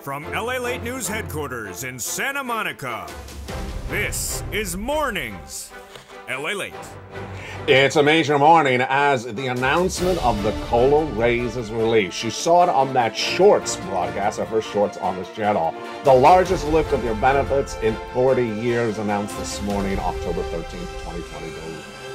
From LALATE News headquarters in Santa Monica, this is Mornings LALATE. It's a major morning as the announcement of the COLA raise is released. You saw it on that Shorts broadcast, our first Shorts on this channel. The largest lift of your benefits in 40 years announced this morning, October 13th, 2022.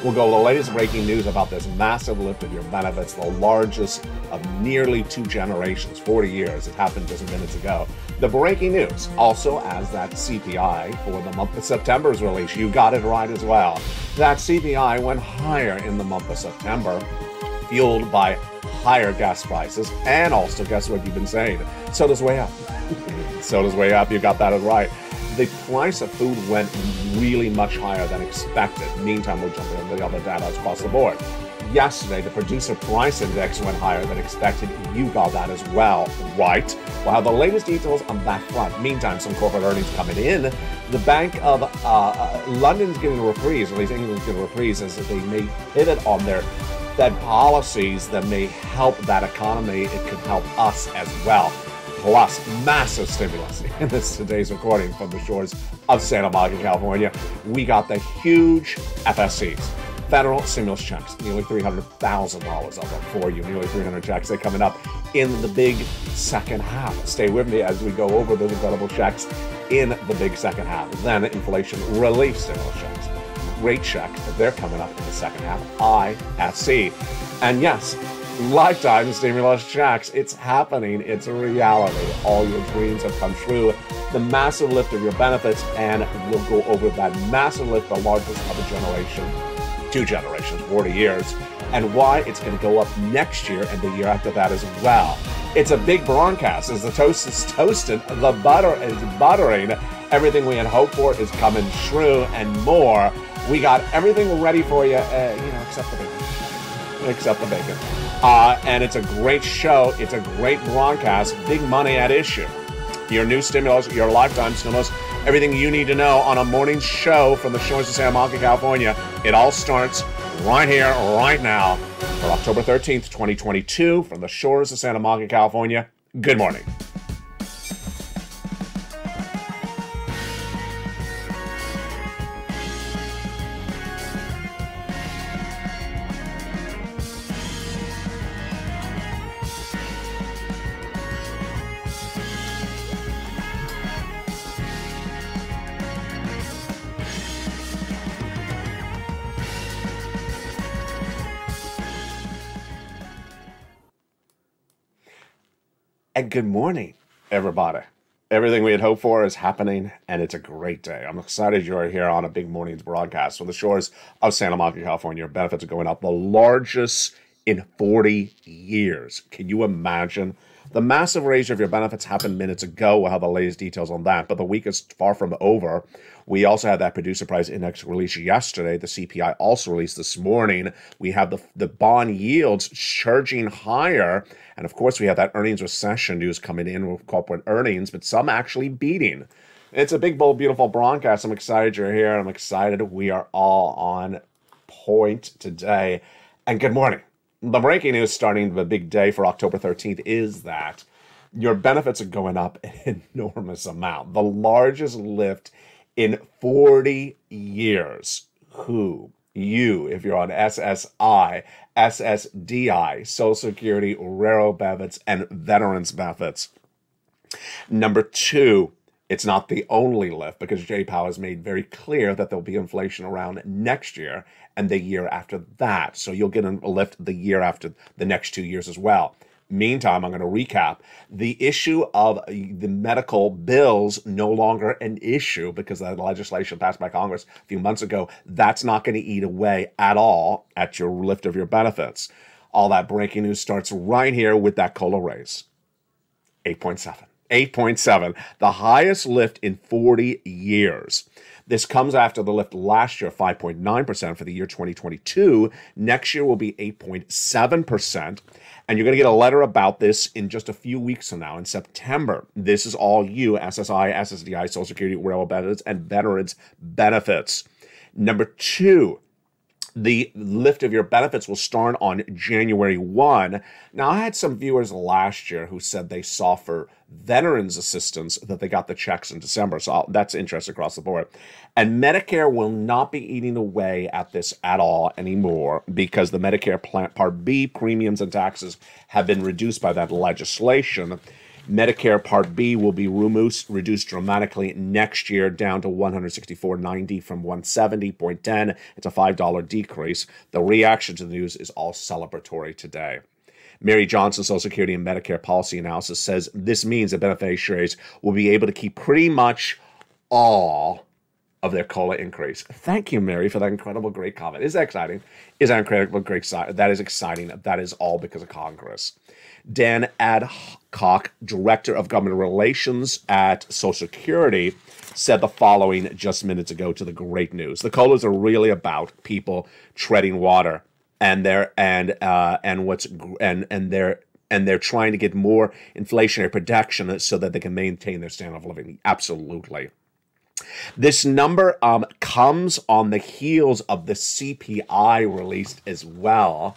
We'll go the latest breaking news about this massive lift of your benefits, the largest of nearly 2 generations, 40 years. It happened just minutes ago. The breaking news also as that CPI for the month of September is released. You got it right as well. That CPI went higher in the month of September, fueled by higher gas prices, and also, guess what you've been saying? Soda's way up. Soda's way up. You got that right. The price of food went really much higher than expected. Meantime, we'll jump into the other data across the board. Yesterday, the producer price index went higher than expected. You got that as well, right? We'll have the latest details on that front. Meantime, some corporate earnings coming in. The Bank of London's getting a reprise, or at least England's getting a reprise, as they may pivot on their Fed policies that may help that economy. It could help us as well. Plus, massive stimulus in this today's recording from the shores of Santa Monica, California. We got the huge FSCs, federal stimulus checks, nearly $300,000 of them for you, nearly 300 checks. They're coming up in the big second half. Stay with me as we go over those incredible checks in the big second half. Then inflation relief stimulus checks, great checks, they're coming up in the second half, ISC. And yes, lifetime stimulus checks. It's happening. It's a reality. All your dreams have come true. The massive lift of your benefits, and we'll go over that massive lift, the largest of a generation, 2 generations, 40 years, and why it's going to go up next year and the year after that as well. It's a big broadcast. As the toast is toasted, the butter is buttering. Everything we had hoped for is coming true and more. We got everything ready for you, except the bacon. Except the bacon. And it's a great show. It's a great broadcast. Big money at issue. Your new stimulus, your lifetime stimulus, everything you need to know on a morning show from the shores of Santa Monica, California. It all starts right here, right now, for October 13th, 2022, from the shores of Santa Monica, California. Good morning. And good morning, everybody. Everything we had hoped for is happening, and it's a great day. I'm excited you're here on a big morning's broadcast from the shores of Santa Monica, California. Your benefits are going up, the largest in 40 years. Can you imagine? The massive raise of your benefits happened minutes ago. We'll have the latest details on that, but the week is far from over. We also had that producer price index released yesterday. The CPI also released this morning. We have the bond yields surging higher. And of course, we have that earnings recession news coming in with corporate earnings, but some actually beating. It's a big, bold, beautiful broadcast. I'm excited you're here. I'm excited we are all on point today. And good morning. The breaking news starting the big day for October 13th is that your benefits are going up an enormous amount. The largest lift in 40 years. Who? You, if you're on SSI, SSDI, Social Security, Railroad benefits, and Veterans benefits. Number 2, it's not the only lift because Jay Powell has made very clear that there'll be inflation around next year and the year after that. So you'll get a lift the year after the next 2 years as well. Meantime, I'm going to recap. The issue of the medical bills no longer an issue because the legislation passed by Congress a few months ago. That's not going to eat away at all at your lift of your benefits. All that breaking news starts right here with that COLA raise. 8.7. 8.7, the highest lift in 40 years. This comes after the lift last year, 5.9% for the year 2022. Next year will be 8.7%. And you're going to get a letter about this in just a few weeks from now in September. This is all you, SSI, SSDI, Social Security, Railroad benefits, and Veterans benefits. Number 2, The lift of your benefits will start on January 1. Now, I had some viewers last year who said they saw for veterans assistance that they got the checks in December. So that's interest across the board. And Medicare will not be eating away at this at all anymore because the Medicare Part B premiums and taxes have been reduced by that legislation. Medicare Part B will be reduced dramatically next year down to $164.90 from $170.10. It's a $5 decrease. The reaction to the news is all celebratory today. Mary Johnson, Social Security and Medicare Policy Analysis, says this means that beneficiaries will be able to keep pretty much all of their COLA increase. Thank you, Mary, for that incredible, great comment. Is that exciting? Is that incredible, great? That is exciting. That is all because of Congress. Dan Adcock, Director of Government Relations at Social Security, said the following just minutes ago to the great news. The COLAs are really about people treading water, and they're trying to get more inflationary protection so that they can maintain their standard of living. Absolutely. This number comes on the heels of the CPI released as well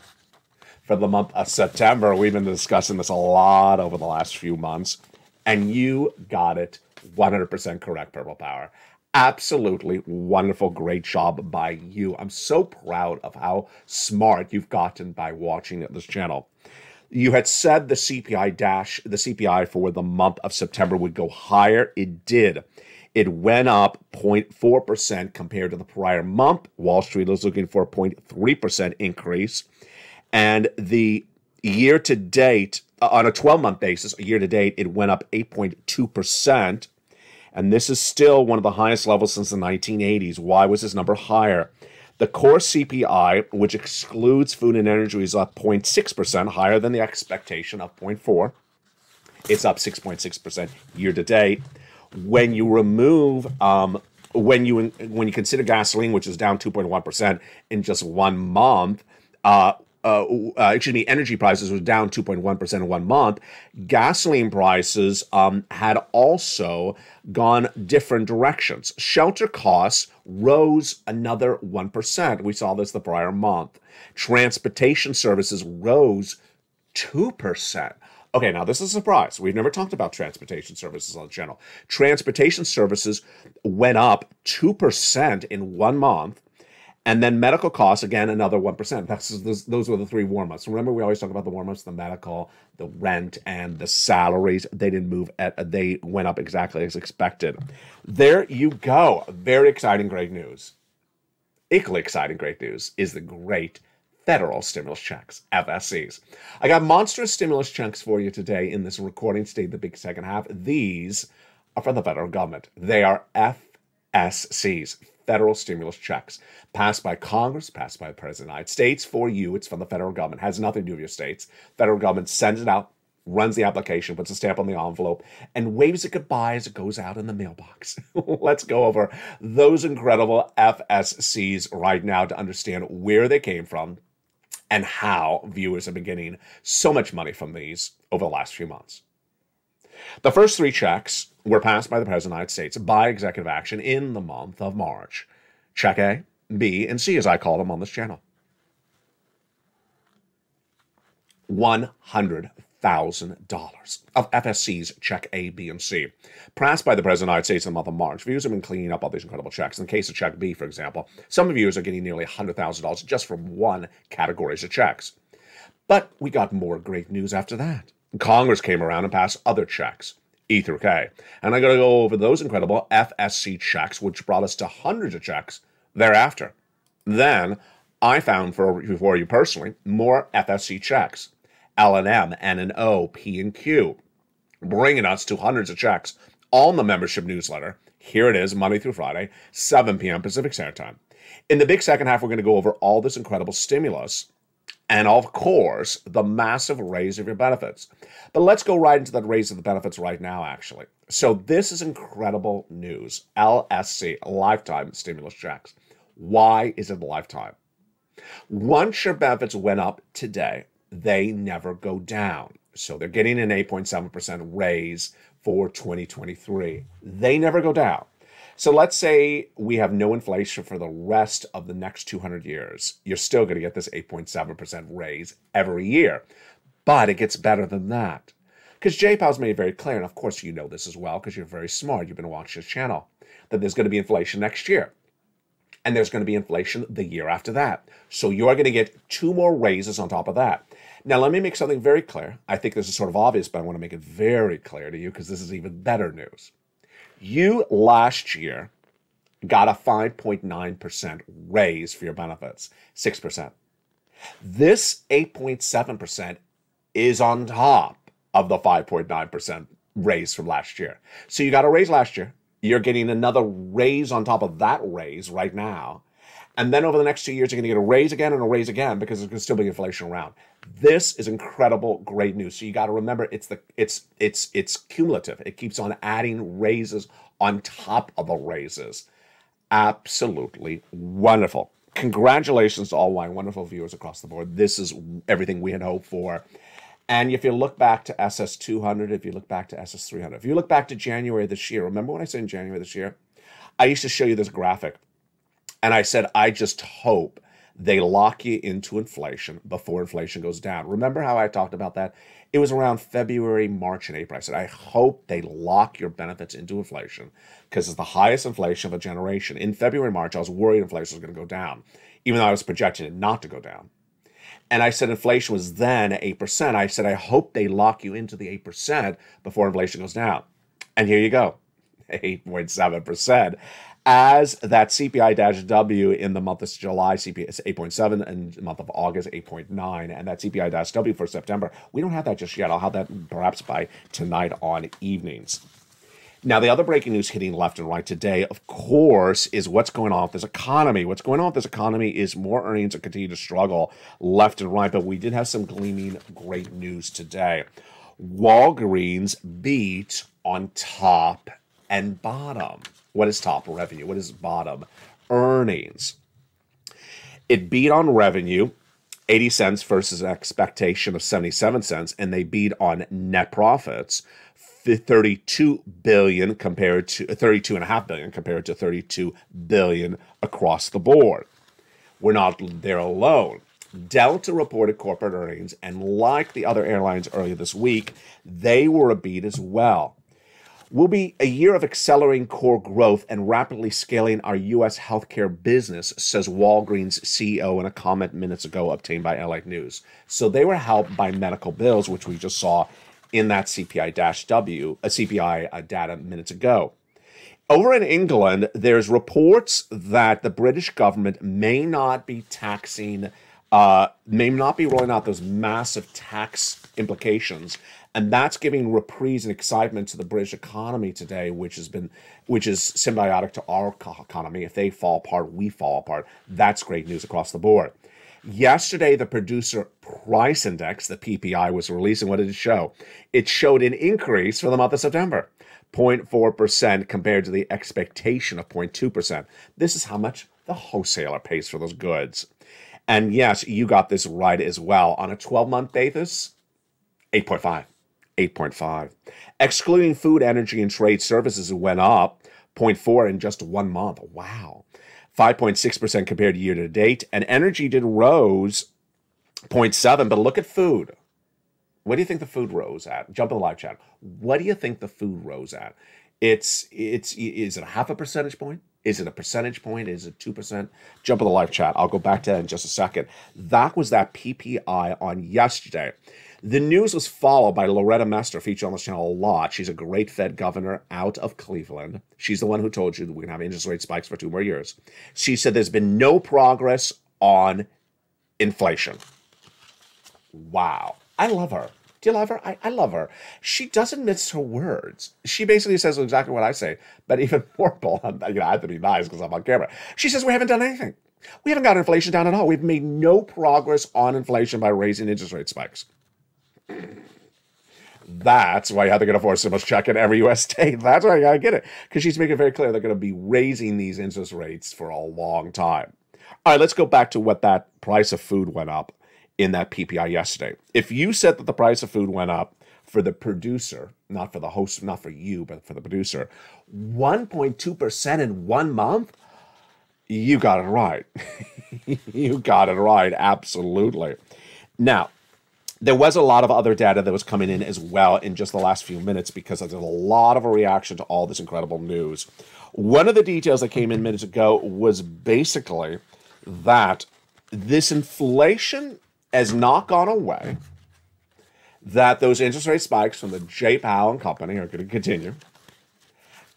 for the month of September. We've been discussing this a lot over the last few months, and you got it 100% correct, Purple Power. Absolutely wonderful, great job by you. I'm so proud of how smart you've gotten by watching this channel. You had said the CPI for the month of September would go higher. It did. It went up 0.4% compared to the prior month. Wall Street was looking for a 0.3% increase. And the year to date, on a 12-month basis, year to date, it went up 8.2%. And this is still one of the highest levels since the 1980s. Why was this number higher? The core CPI, which excludes food and energy, is up 0.6%, higher than the expectation of 0.4%. It's up 6.6% year to date. When you remove, when you consider gasoline, which is down 2.1% in just 1 month, energy prices were down 2.1% in 1 month. Gasoline prices had also gone different directions. Shelter costs rose another 1%. We saw this the prior month. Transportation services rose 2%. Okay, now this is a surprise. We've never talked about transportation services on the channel. Transportation services went up 2% in 1 month. And then medical costs, again, another 1%. Those were the 3 warm-ups. Remember, we always talk about the warm-ups, the medical, the rent, and the salaries. They didn't move. They went up exactly as expected. There you go. Very exciting, great news. Equally exciting, great news is the great federal stimulus checks, FSCs. I got monstrous stimulus checks for you today in this recording today, the big second half. These are from the federal government. They are FSCs, federal stimulus checks, passed by Congress, passed by the President of the United States. For you, it's from the federal government. It has nothing to do with your states. Federal government sends it out, runs the application, puts a stamp on the envelope, and waves it goodbye as it goes out in the mailbox. Let's go over those incredible FSCs right now to understand where they came from and how viewers have been getting so much money from these over the last few months. The first 3 checks were passed by the President of the United States by executive action in the month of March. Check A, B, and C, as I call them on this channel. $100,000 of FSCs, check A, B, and C. Passed by the President of the United States in the month of March. Viewers have been cleaning up all these incredible checks. In the case of check B, for example, some viewers are getting nearly $100,000 just from one category of checks. But we got more great news after that. Congress came around and passed other checks, E through K. And I'm going to go over those incredible FSC checks, which brought us to hundreds of checks thereafter. Then I found for you personally more FSC checks. L&M, N and O, P and Q, bringing us to hundreds of checks, all in the membership newsletter. Here it is, Monday through Friday, 7 p.m. Pacific Standard Time. In the big second half, we're going to go over all this incredible stimulus and, of course, the massive raise of your benefits. But let's go right into that raise of the benefits right now, actually. So this is incredible news. LSC, lifetime stimulus checks. Why is it a lifetime? Once your benefits went up today, they never go down. So they're getting an 8.7% raise for 2023. They never go down. So let's say we have no inflation for the rest of the next 200 years. You're still going to get this 8.7% raise every year. But it gets better than that. Because J-Powell's made it very clear, and of course you know this as well because you're very smart, you've been watching this channel, that there's going to be inflation next year. And there's going to be inflation the year after that. So you're going to get 2 more raises on top of that. Now, let me make something very clear. I think this is sort of obvious, but I want to make it very clear to you because this is even better news. You last year got a 5.9% raise for your benefits, 6%. This 8.7% is on top of the 5.9% raise from last year. So you got a raise last year. You're getting another raise on top of that raise right now. And then over the next 2 years, you're going to get a raise again and a raise again because there's going to still be inflation around. This is incredible, great news. So you got to remember, it's cumulative. It keeps on adding raises on top of the raises. Absolutely wonderful. Congratulations to all my wonderful viewers across the board. This is everything we had hoped for. And if you look back to SS200, if you look back to SS300, if you look back to January this year, remember when I said in January this year? I used to show you this graphic. And I said, I just hope they lock you into inflation before inflation goes down. Remember how I talked about that? It was around February, March, and April. I said, I hope they lock your benefits into inflation because it's the highest inflation of a generation. In February, March, I was worried inflation was going to go down, even though I was projecting it not to go down. And I said inflation was then 8%. I said, I hope they lock you into the 8% before inflation goes down. And here you go, 8.7%. As that CPI-W in the month of July, CPI is 8.7, and the month of August, 8.9, and that CPI-W for September, we don't have that just yet. I'll have that perhaps by tonight on evenings. Now, the other breaking news hitting left and right today, of course, is what's going on with this economy. What's going on with this economy is more earnings that continue to struggle left and right, but we did have some gleaming great news today. Walgreens beat on top and bottom. What is top? Revenue. What is bottom? Earnings. It beat on revenue, 80 cents versus an expectation of 77 cents, and they beat on net profits, 32 billion compared to 32.5 billion compared to 32 billion across the board. We're not there alone. Delta reported corporate earnings, and like the other airlines earlier this week, they were a beat as well. Will be a year of accelerating core growth and rapidly scaling our U.S. healthcare business, says Walgreens CEO in a comment minutes ago obtained by LA News. So they were helped by medical bills, which we just saw in that CPI-W, CPI data minutes ago. Over in England, there's reports that the British government may not be taxing, may not be rolling out those massive tax implications. And that's giving reprise and excitement to the British economy today, which is symbiotic to our economy. If they fall apart, we fall apart. That's great news across the board. Yesterday, the Producer Price Index, the PPI, was released, and what did it show? It showed an increase for the month of September, 0.4% compared to the expectation of 0.2%. This is how much the wholesaler pays for those goods. And yes, you got this right as well. On a 12-month basis, 8.5. 8.5. Excluding food, energy, and trade services, it went up 0.4 in just 1 month. Wow. 5.6% compared to year to date. And energy did rose 0.7, but look at food. What do you think the food rose at? Jump in the live chat. What do you think the food rose at? Is it a half a percentage point? Is it a percentage point? Is it 2%? Jump in the live chat. I'll go back to that in just a second. That was that PPI on yesterday. The news was followed by Loretta Mester, featured on this channel a lot. She's a great Fed governor out of Cleveland. She's the one who told you that we're going to have interest rate spikes for 2 more years. She said there's been no progress on inflation. Wow. I love her. Do you love her? I love her. She doesn't miss her words. She basically says exactly what I say, but even more blunt. I have to be nice because I'm on camera. She says we haven't done anything. We haven't got inflation down at all. We've made no progress on inflation by raising interest rate spikes. That's why you have to get a forced stimulus check in every U.S. state. That's why you got to get it. Because she's making it very clear they're going to be raising these interest rates for a long time. All right, let's go back to what that price of food went up in that PPI yesterday. If you said that the price of food went up for the producer, not for the host, not for you, but for the producer, 1.2% in 1 month? You got it right. You got it right, absolutely. Now, there was a lot of other data that was coming in as well in just the last few minutes because there's a lot of a reaction to all this incredible news. One of the details that came in minutes ago was basically that this inflation has not gone away, that those interest rate spikes from the J. Powell and company are going to continue,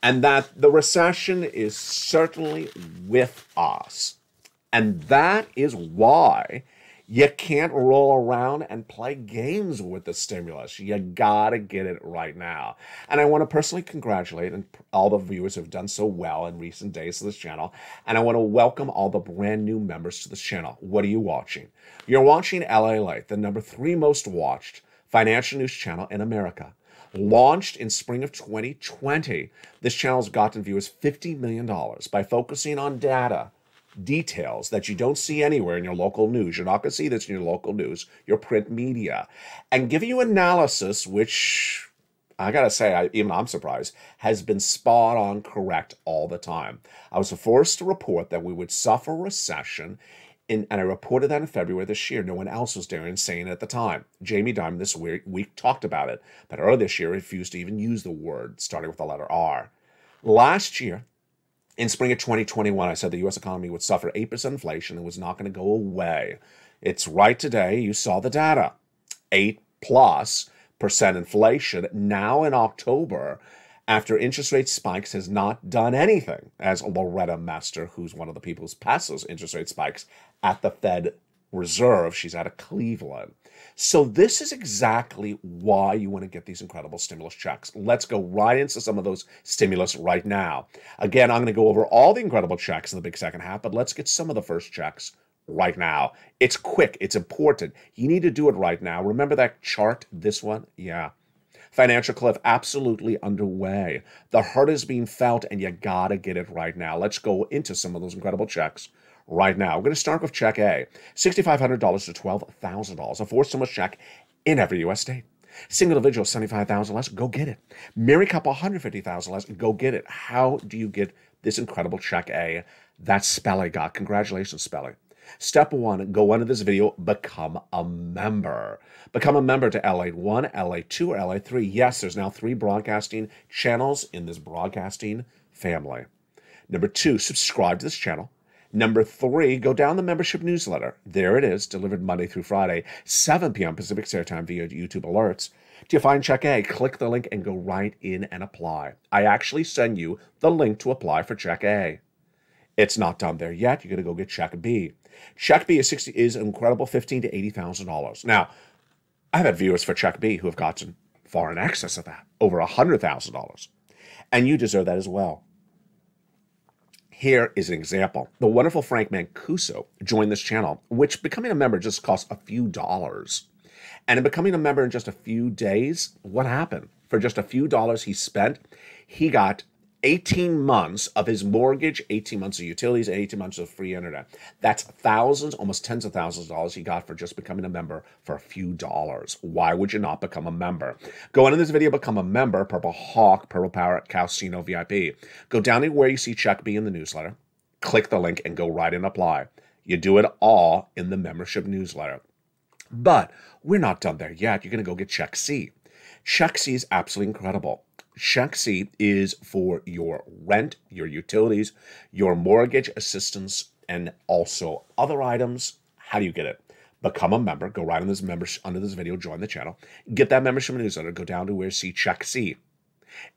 and that the recession is certainly with us. And that is why you can't roll around and play games with the stimulus. You gotta get it right now. And I want to personally congratulate all the viewers who have done so well in recent days to this channel. And I want to welcome all the brand new members to this channel. What are you watching? You're watching LALATE, the #3 most watched financial news channel in America. Launched in spring of 2020, this channel has gotten viewers $50 million by focusing on data, details that you don't see anywhere in your local news. You're not going to see this in your local news, your print media, and giving you analysis, which I got to say, even I'm surprised, has been spot on correct all the time. I was forced to report that we would suffer recession, and I reported that in February this year. No one else was daring saying it at the time. Jamie Dimon this week talked about it, but earlier this year refused to even use the word starting with the letter R. Last year, in spring of 2021, I said the U.S. economy would suffer 8% inflation and was not going to go away. It's right today. You saw the data. 8+% inflation now in October after interest rate spikes has not done anything, as Loretta Mester, who's one of the people who's passed those interest rate spikes at the Fed Reserve, she's out of Cleveland. So this is exactly why you want to get these incredible stimulus checks. Let's go right into some of those stimulus right now. Again, I'm going to go over all the incredible checks in the big second half, but let's get some of the first checks right now. It's quick. It's important. You need to do it right now. Remember that chart, this one? Yeah. Financial cliff absolutely underway. The hurt is being felt, and you got to get it right now. Let's go into some of those incredible checks right now. We're going to start with check A, $6,500 to $12,000, a forced stimulus check in every U.S. state. Single individual, $75,000 less, go get it. Married couple, $150,000 less, go get it. How do you get this incredible check A? That's Spelly got. Congratulations, Spelly. Step 1, go under this video, become a member. Become a member to LATE 1, LATE 2, or LATE 3. Yes, there's now 3 broadcasting channels in this broadcasting family. Number 2, subscribe to this channel. Number 3, go down the membership newsletter. There it is, delivered Monday through Friday, 7 p.m. Pacific Standard Time via YouTube alerts. Do you find check A? Click the link and go right in and apply. I actually send you the link to apply for check A. It's not done there yet. You're going to go get check B. Check B is an incredible $15,000 to $80,000. Now, I've had viewers for check B who have gotten far in excess of that, over $100,000. And you deserve that as well. Here is an example. The wonderful Frank Mancuso joined this channel, which becoming a member just costs a few dollars. And in becoming a member in just a few days, what happened? For just a few dollars he spent, he got 18 months of his mortgage, 18 months of utilities, and 18 months of free internet. That's thousands, almost tens of thousands of dollars he got for just becoming a member for a few dollars. Why would you not become a member? Go into this video, become a member, Purple Hawk, Purple Power, Calcino VIP. Go down to where you see check B in the newsletter, click the link, and go right and apply. You do it all in the membership newsletter. But we're not done there yet. You're going to go get check C. Check C is absolutely incredible. Check C is for your rent, your utilities, your mortgage assistance, and also other items. How do you get it? Become a member. Go right on this under this video, join the channel. Get that membership newsletter. Go down to where you see check C.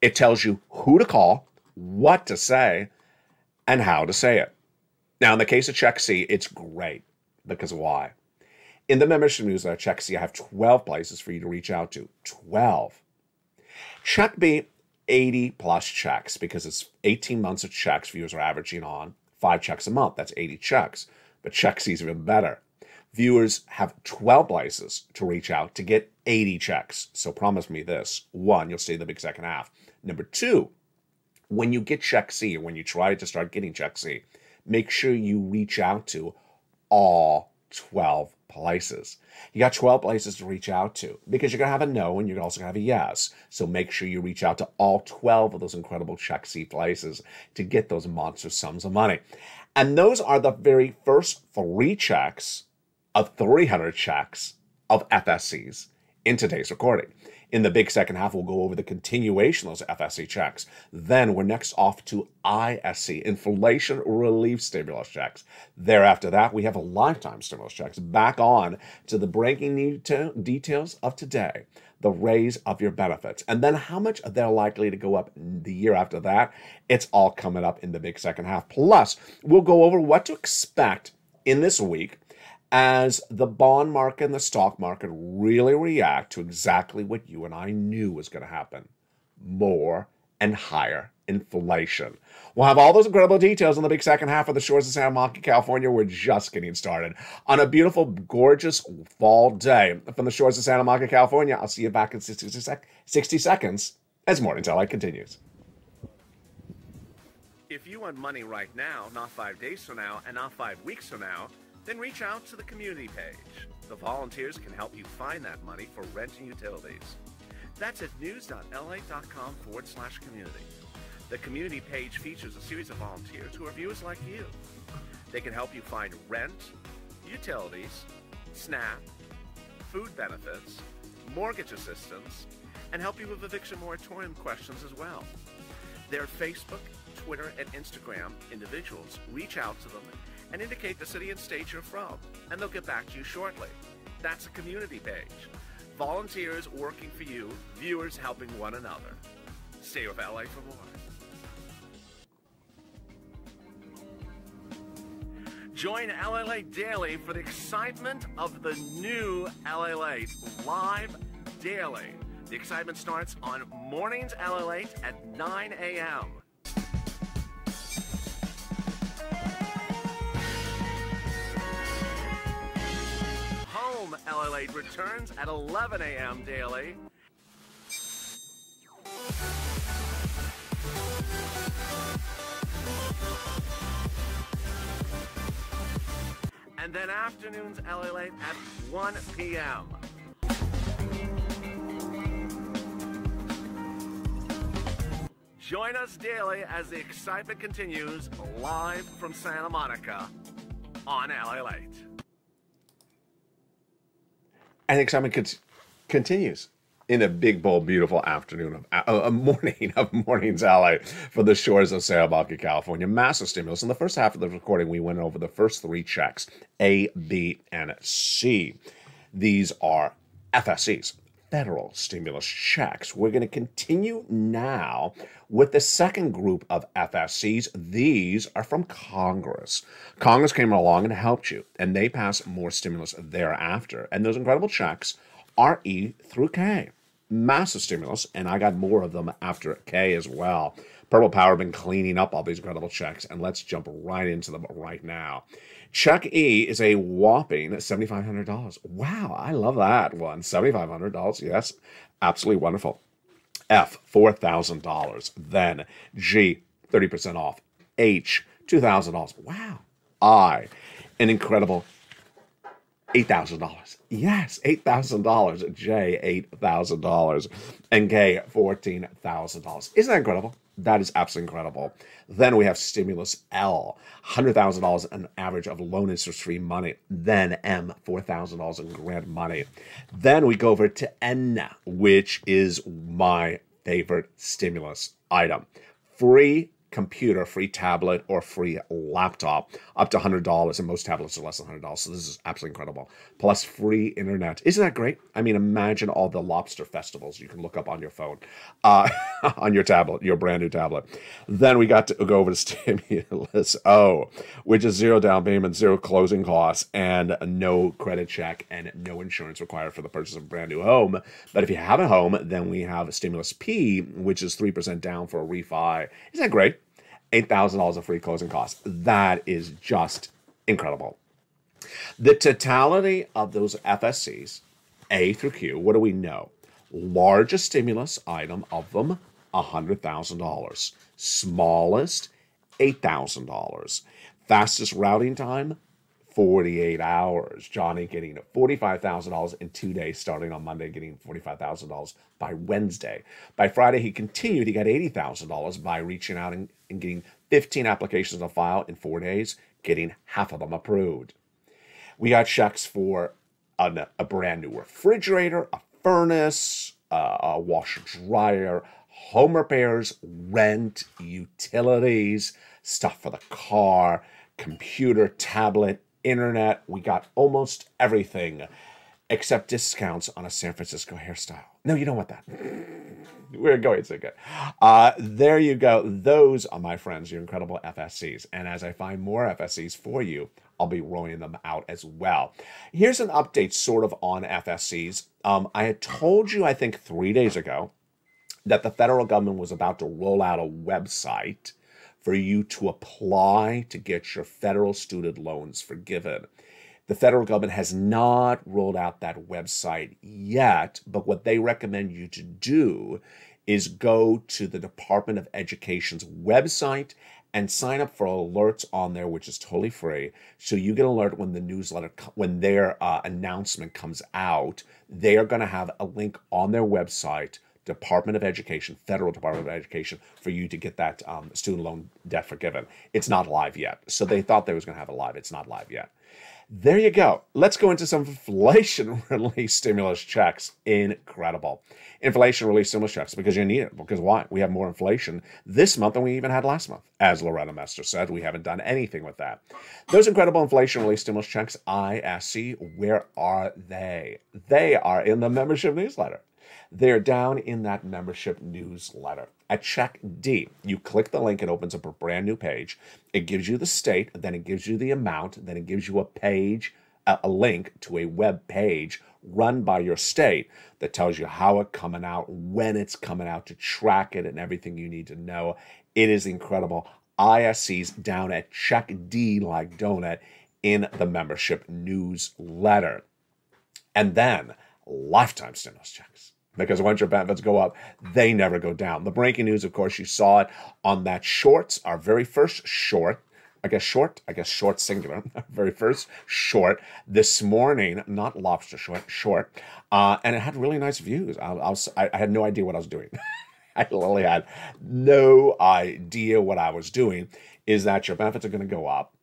It tells you who to call, what to say, and how to say it. Now, in the case of check C, it's great. Because why? In the membership newsletter, check C, I have 12 places for you to reach out to. 12. Check B, 80+ checks, because it's 18 months of checks viewers are averaging on 5 checks a month. That's 80 checks. But check C is even better. Viewers have 12 places to reach out to get 80 checks. So promise me this. 1, you'll see the big second half. Number 2, when you get check C, or when you try to start getting check C, make sure you reach out to all 12 places. You got 12 places to reach out to because you're going to have a no and you're also going to have a yes. So make sure you reach out to all 12 of those incredible check seat places to get those monster sums of money. And those are the very first 3 checks of 300 checks of FSCs in today's recording. In the big second half, we'll go over the continuation of those FSC checks. Then we're next off to ISC, inflation relief stimulus checks. Thereafter that, we have a lifetime stimulus checks. Back on to the breaking details of today, the raise of your benefits, and then how much they're likely to go up the year after that. It's all coming up in the big second half. Plus, we'll go over what to expect in this week as the bond market and the stock market really react to exactly what you and I knew was going to happen. More and higher inflation. We'll have all those incredible details in the big second half of the shores of Santa Monica, California. We're just getting started on a beautiful, gorgeous fall day from the shores of Santa Monica, California. I'll see you back in 60 seconds as Morning's LA continues. If you want money right now, not 5 days from now, and not 5 weeks from now, then reach out to the community page. The volunteers can help you find that money for rent and utilities. That's at news.la.com/community. The community page features a series of volunteers who are viewers like you. They can help you find rent, utilities, SNAP, food benefits, mortgage assistance, and help you with eviction moratorium questions as well. Their Facebook, Twitter, and Instagram individuals reach out to them and indicate the city and state you're from, and they'll get back to you shortly. That's a community page. Volunteers working for you, viewers helping one another. Stay with LA for more. Join LALATE Daily for the excitement of the new LALATE live daily. The excitement starts on Mornings LALATE at 9 a.m. Home LALATE returns at 11 a.m. daily. And then afternoons LALATE at 1 p.m. Join us daily as the excitement continues live from Santa Monica on LALATE. And the excitement continues in a big, bold, beautiful afternoon of a morning of Mornings LA for the shores of Santa Monica, California. Massive stimulus. In the first half of the recording, we went over the first 3 checks, A, B, and C. These are FSCs, federal stimulus checks. We're going to continue now with the second group of FSCs. These are from Congress. Congress came along and helped you, and they passed more stimulus thereafter. And those incredible checks are E through K. Massive stimulus, and I got more of them after K as well. Purple Power been cleaning up all these incredible checks, and let's jump right into them right now. Check E is a whopping $7,500. Wow, I love that one. $7,500. Yes, absolutely wonderful. F, $4,000. Then G, 30% off. H, $2,000. Wow. I, an incredible $8,000. Yes, $8,000. J, $8,000. And K, $14,000. Isn't that incredible? That is absolutely incredible. Then we have stimulus L, $100,000 an average of loan interest-free money. Then M, $4,000 in grant money. Then we go over to N, which is my favorite stimulus item. Free computer, free tablet, or free laptop, up to $100, and most tablets are less than $100, so this is absolutely incredible. Plus free internet. Isn't that great? I mean, imagine all the lobster festivals you can look up on your phone, on your tablet, your brand new tablet. Then we got to go over to stimulus O, which is 0 down payment, 0 closing costs, and no credit check, and no insurance required for the purchase of a brand new home. But if you have a home, then we have stimulus P, which is 3% down for a refi. Isn't that great? $8,000 of free closing costs. That is just incredible. The totality of those FSCs, A through Q, what do we know? Largest stimulus item of them, $100,000. Smallest, $8,000. Fastest routing time, 48 hours. Johnny getting $45,000 in 2 days, starting on Monday, getting $45,000 by Wednesday. By Friday, he continued. He got $80,000 by reaching out and getting 15 applications on file in 4 days, getting half of them approved. We got checks for a brand new refrigerator, a furnace, a washer dryer, home repairs, rent, utilities, stuff for the car, computer, tablet, internet. We got almost everything except discounts on a San Francisco hairstyle. No, you don't want that. We're going so good. There you go. Those are, my friends, your incredible FSCs. And as I find more FSCs for you, I'll be rolling them out as well. Here's an update sort of on FSCs. I had told you, I think 3 days ago, that the federal government was about to roll out a website for you to apply to get your federal student loans forgiven. The federal government has not rolled out that website yet, but what they recommend you to do is go to the Department of Education's website and sign up for alerts on there, which is totally free. So you get an alert when the newsletter, when their announcement comes out. They are going to have a link on their website, Department of Education, Federal Department of Education, for you to get that student loan debt forgiven. It's not live yet. So they thought they was going to have it live. It's not live yet. There you go. Let's go into some inflation relief stimulus checks. Incredible. Inflation relief stimulus checks, because you need it. Because why? We have more inflation this month than we even had last month. As Loretta Mester said, we haven't done anything with that. Those incredible inflation relief stimulus checks, ISC, where are they? They are in the membership newsletter. They're down in that membership newsletter. At Check D, you click the link, it opens up a brand new page. It gives you the state, then it gives you the amount, then it gives you a page, a link to a web page run by your state that tells you how it's coming out, when it's coming out, to track it, and everything you need to know. It is incredible. ISC's down at Check D, like donut, in the membership newsletter. And then lifetime stimulus checks. Because once your benefits go up, they never go down. The breaking news, of course, you saw it on that shorts, our very first short, I guess short singular, our very first short this morning, not lobster short, and it had really nice views. I had no idea what I was doing. I literally had no idea what I was doing. Is that your benefits are going to go up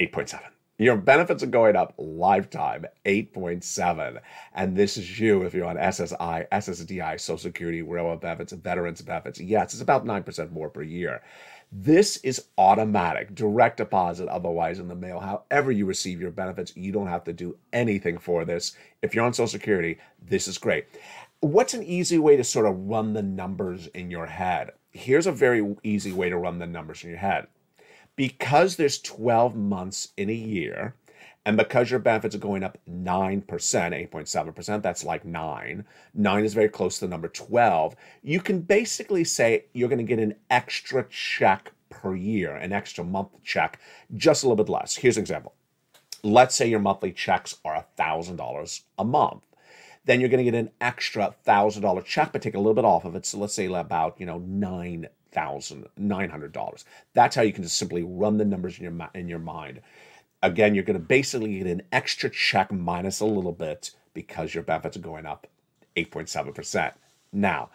8.7. Your benefits are going up lifetime 8.7. And this is you if you're on SSI, SSDI, Social Security, railroad benefits, veterans benefits. Yes, it's about 9% more per year. This is automatic, direct deposit, otherwise in the mail. However you receive your benefits, you don't have to do anything for this. If you're on Social Security, this is great. What's an easy way to sort of run the numbers in your head? Here's a very easy way to run the numbers in your head. Because there's 12 months in a year, and because your benefits are going up 9%, 8.7%, that's like 9. 9 is very close to the number 12. You can basically say you're going to get an extra check per year, an extra month check, just a little bit less. Here's an example. Let's say your monthly checks are $1,000 a month. Then you're going to get an extra $1,000 check, but take a little bit off of it. So let's say about, $9,900. That's how you can just simply run the numbers in your mind. Again, you're going to basically get an extra check minus a little bit because your benefits are going up 8.7%. Now,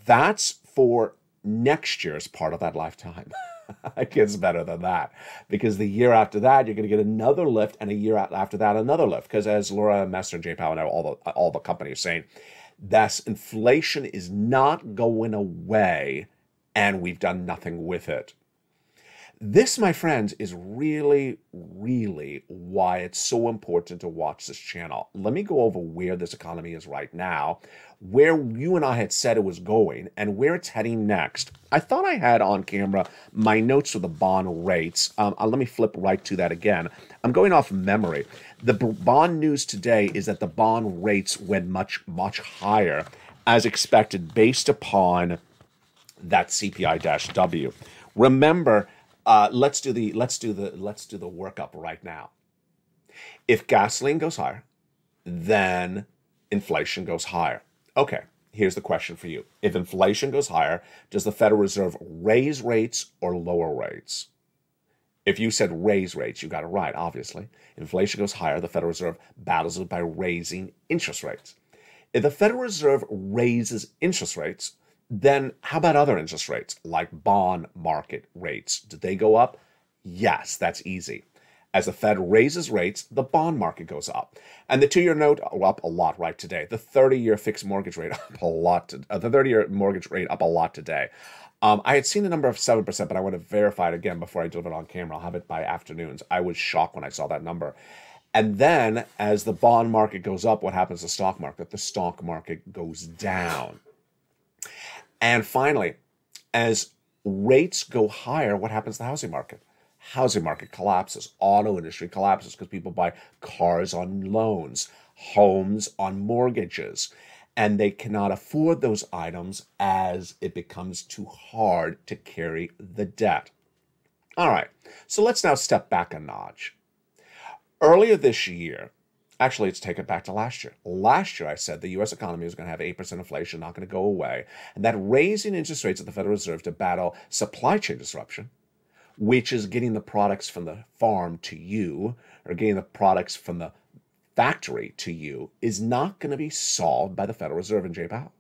that's for next year's part of that lifetime. It gets better than that, because the year after that, you're going to get another lift, and a year after that, another lift. Because as Laura Messer and Jay Powell and all the companies are saying, that inflation is not going away, and we've done nothing with it. This, my friends, is really, really why it's so important to watch this channel. Let me go over where this economy is right now, where you and I had said it was going, and where it's heading next. I thought I had on camera my notes for the bond rates. Let me flip right to that again. I'm going off memory. The bond news today is that the bond rates went much, much higher as expected based upon that CPI-W. Remember, let's do the workup right now. If gasoline goes higher, then inflation goes higher. Okay, here's the question for you. If inflation goes higher, does the Federal Reserve raise rates or lower rates? If you said raise rates, you got it right, obviously. Inflation goes higher, the Federal Reserve battles it by raising interest rates. If the Federal Reserve raises interest rates, then how about other interest rates, like bond market rates? Do they go up? Yes, that's easy. As the Fed raises rates, the bond market goes up. And the 2-year note up a lot right today. The 30-year fixed mortgage rate up a lot. The 30-year mortgage rate up a lot today. I had seen a number of 7%, but I want to verify it again before I deliver it on camera. I'll have it by afternoons. I was shocked when I saw that number. And then as the bond market goes up, what happens to the stock market? The stock market goes down. And finally, as rates go higher, what happens to the housing market? Housing market collapses. Auto industry collapses because people buy cars on loans, homes on mortgages, and they cannot afford those items as it becomes too hard to carry the debt. All right, so let's now step back a notch. Earlier this year, actually, let's take it back to last year. Last year, I said the U.S. economy was going to have 8% inflation, not going to go away, and that raising interest rates at the Federal Reserve to battle supply chain disruption, which is getting the products from the farm to you, or getting the products from the factory to you, is not going to be solved by the Federal Reserve and Jay Powell.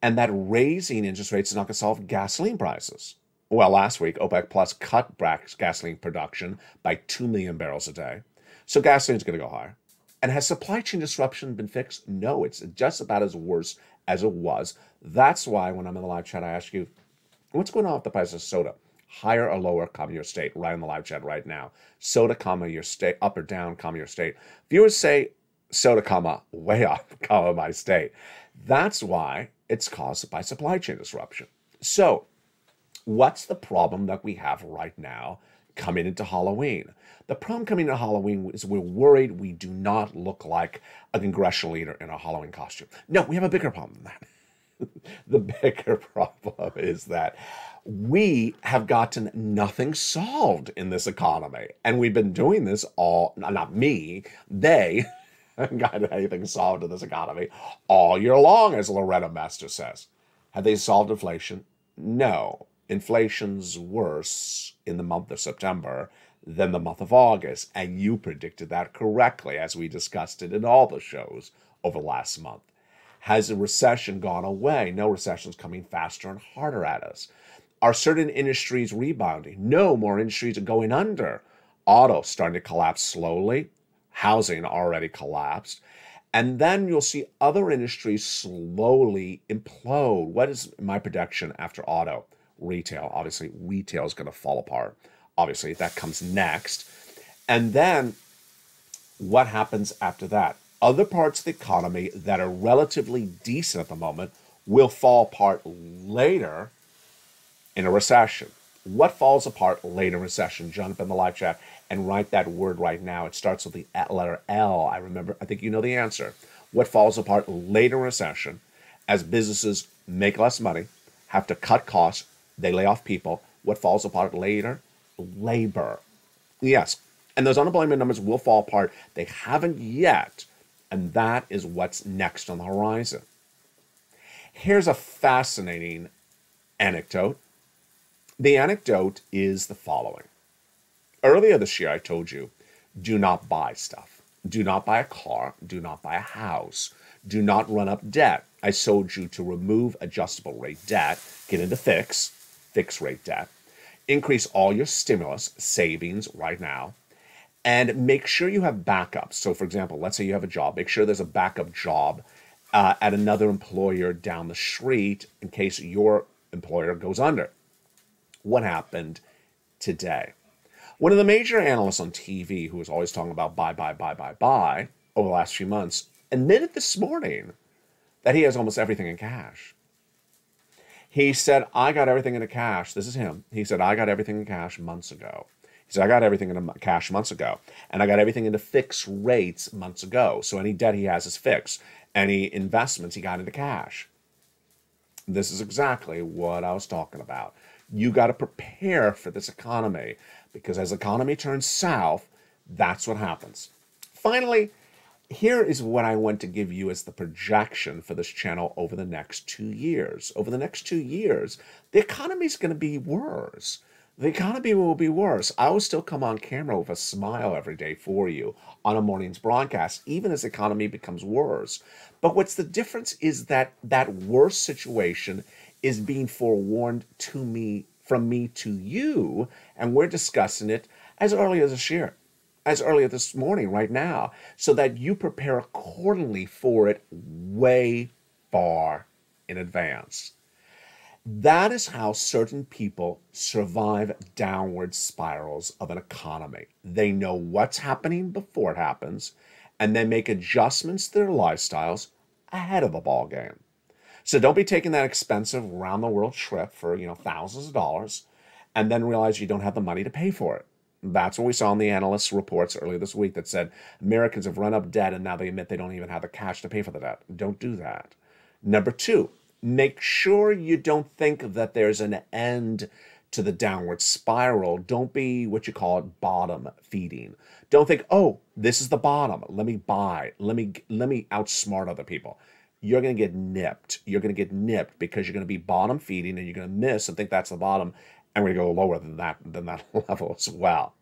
And that raising interest rates is not going to solve gasoline prices. Well, last week, OPEC Plus cut gasoline production by 2 million barrels a day. So gasoline is going to go higher. And has supply chain disruption been fixed? No, it's just about as worse as it was. That's why when I'm in the live chat, I ask you, what's going on with the price of soda? Higher or lower, comma your state, right in the live chat right now. Soda, comma your state, up or down, comma your state. Viewers say soda, comma, way up, comma my state. That's why it's caused by supply chain disruption. So what's the problem that we have right now coming into Halloween? The problem coming into Halloween is we're worried we do not look like a congressional leader in a Halloween costume. No, we have a bigger problem than that. The bigger problem is that we have gotten nothing solved in this economy. And we've been doing this all, not me, they haven't gotten anything solved in this economy all year long, as Loretta Mester says. Have they solved inflation? No. Inflation's worse in the month of September than the month of August. And you predicted that correctly, as we discussed it in all the shows over the last month. Has the recession gone away? No, recession's coming faster and harder at us. Are certain industries rebounding? No, more industries are going under. Auto starting to collapse slowly. Housing already collapsed. And then you'll see other industries slowly implode. What is my prediction after auto? Retail. Obviously, retail is going to fall apart. Obviously, that comes next. And then what happens after that? Other parts of the economy that are relatively decent at the moment will fall apart later in a recession. What falls apart later in a recession? Jump in the live chat and write that word right now. It starts with the letter L. I think you know the answer. What falls apart later in a recession as businesses make less money, have to cut costs, they lay off people. What falls apart later? Labor. Yes. And those unemployment numbers will fall apart. They haven't yet. And that is what's next on the horizon. Here's a fascinating anecdote. The anecdote is the following. Earlier this year, I told you, do not buy stuff. Do not buy a car. Do not buy a house. Do not run up debt. I told you to remove adjustable rate debt, get into fixed rate debt, increase all your stimulus savings right now, and make sure you have backups. So, for example, let's say you have a job. Make sure there's a backup job at another employer down the street in case your employer goes under. What happened today? One of the major analysts on TV, who was always talking about buy over the last few months, admitted this morning that he has almost everything in cash. He said, I got everything in cash. This is him. He said, I got everything in cash months ago. He said, I got everything in cash months ago. And I got everything into fixed rates months ago. So any debt he has is fixed. Any investments he got into cash. This is exactly what I was talking about. You got to prepare for this economy, because as the economy turns south, that's what happens. Finally, here is what I want to give you as the projection for this channel over the next 2 years. Over the next 2 years, the economy is going to be worse. the economy will be worse. I will still come on camera with a smile every day for you on a morning's broadcast, even as the economy becomes worse. But what's the difference is that that worse situation is being forewarned to me, from me to you, and we're discussing it as early as this year, as early as this morning, right now, so that you prepare accordingly for it way far in advance. That is how certain people survive downward spirals of an economy. They know what's happening before it happens, and then make adjustments to their lifestyles ahead of the ball game. So don't be taking that expensive round-the-world trip for, thousands of dollars, and then realize you don't have the money to pay for it. That's what we saw in the analysts' reports earlier this week that said Americans have run up debt, and now they admit they don't even have the cash to pay for the debt. Don't do that. Number two, make sure you don't think that there's an end to the downward spiral. Don't be what you call it bottom feeding. Don't think, oh, this is the bottom. Let me buy. Let me outsmart other people. You're going to get nipped. You're going to get nipped because you're going to be bottom feeding and you're going to miss and think that's the bottom. And we're going to go lower than that level as well.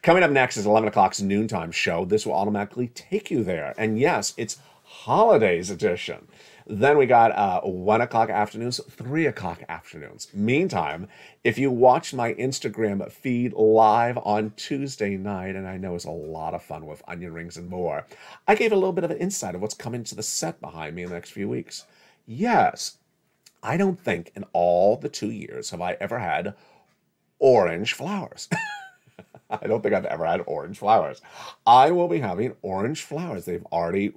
Coming up next is 11 o'clock's noontime show. This will automatically take you there. And yes, it's holidays edition. Then we got 1 o'clock afternoons, 3 o'clock afternoons. Meantime, if you watched my Instagram feed live on Tuesday night, and I know it's a lot of fun with onion rings and more, I gave a little bit of an insight of what's coming to the set behind me in the next few weeks. Yes, I don't think in all the 2 years have I ever had orange flowers. I don't think I've ever had orange flowers. I will be having orange flowers. They're already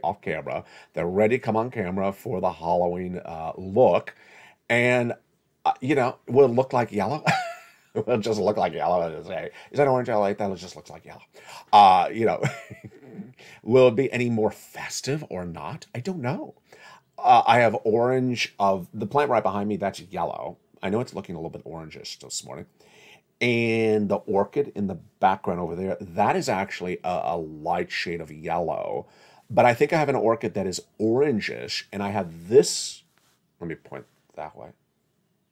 off camera. They're ready to come on camera for the Halloween look. And, will it look like yellow? Will it just look like yellow? And say, is that orange? I like that. It just looks like yellow. Will it be any more festive or not? I don't know. I have orange of the plant right behind me. That's yellow. I know it's looking a little bit orangish this morning. And the orchid in the background over there, that is actually a light shade of yellow. But I think I have an orchid that is orangish, and I have this. Let me point that way.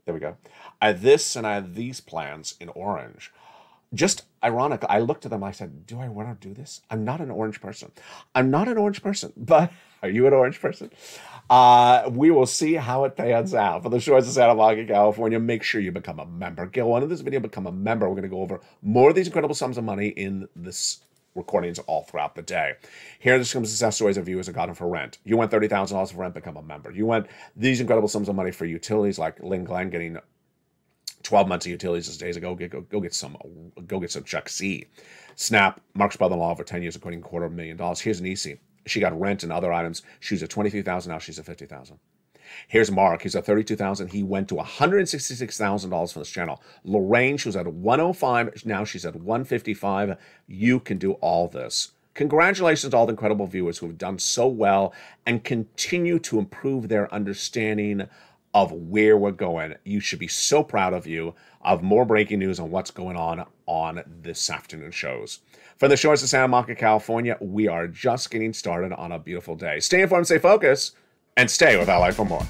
There we go. I have this, and I have these plants in orange. Just ironic. I looked at them. I said, do I want to do this? I'm not an orange person. But are you an orange person? We will see how it pans out. For the shores of Santa Monica, California, make sure you become a member. Get one of this video, become a member. We're going to go over more of these incredible sums of money in this recordings all throughout the day. Here are some success stories of viewers who got them for rent. You want $30,000 for rent, become a member. You want these incredible sums of money for utilities, like Lynn Glenn getting 12 months of utilities these days ago. Go get some Chuck C. Snap, Mark's brother-in-law for 10 years, according to $250,000. Here's an EC. She got rent and other items. She was at $23,000. Now she's at $50,000. Here's Mark. He's at $32,000. He went to $166,000 for this channel. Lorraine, she was at $105,000. Now she's at $155,000. You can do all this. Congratulations to all the incredible viewers who have done so well and continue to improve their understanding of where we're going. You should be so proud of you. Of more breaking news on what's going on this afternoon shows. From the shores of Santa Monica, California, we are just getting started on a beautiful day. Stay informed, stay focused, and stay with LA for more.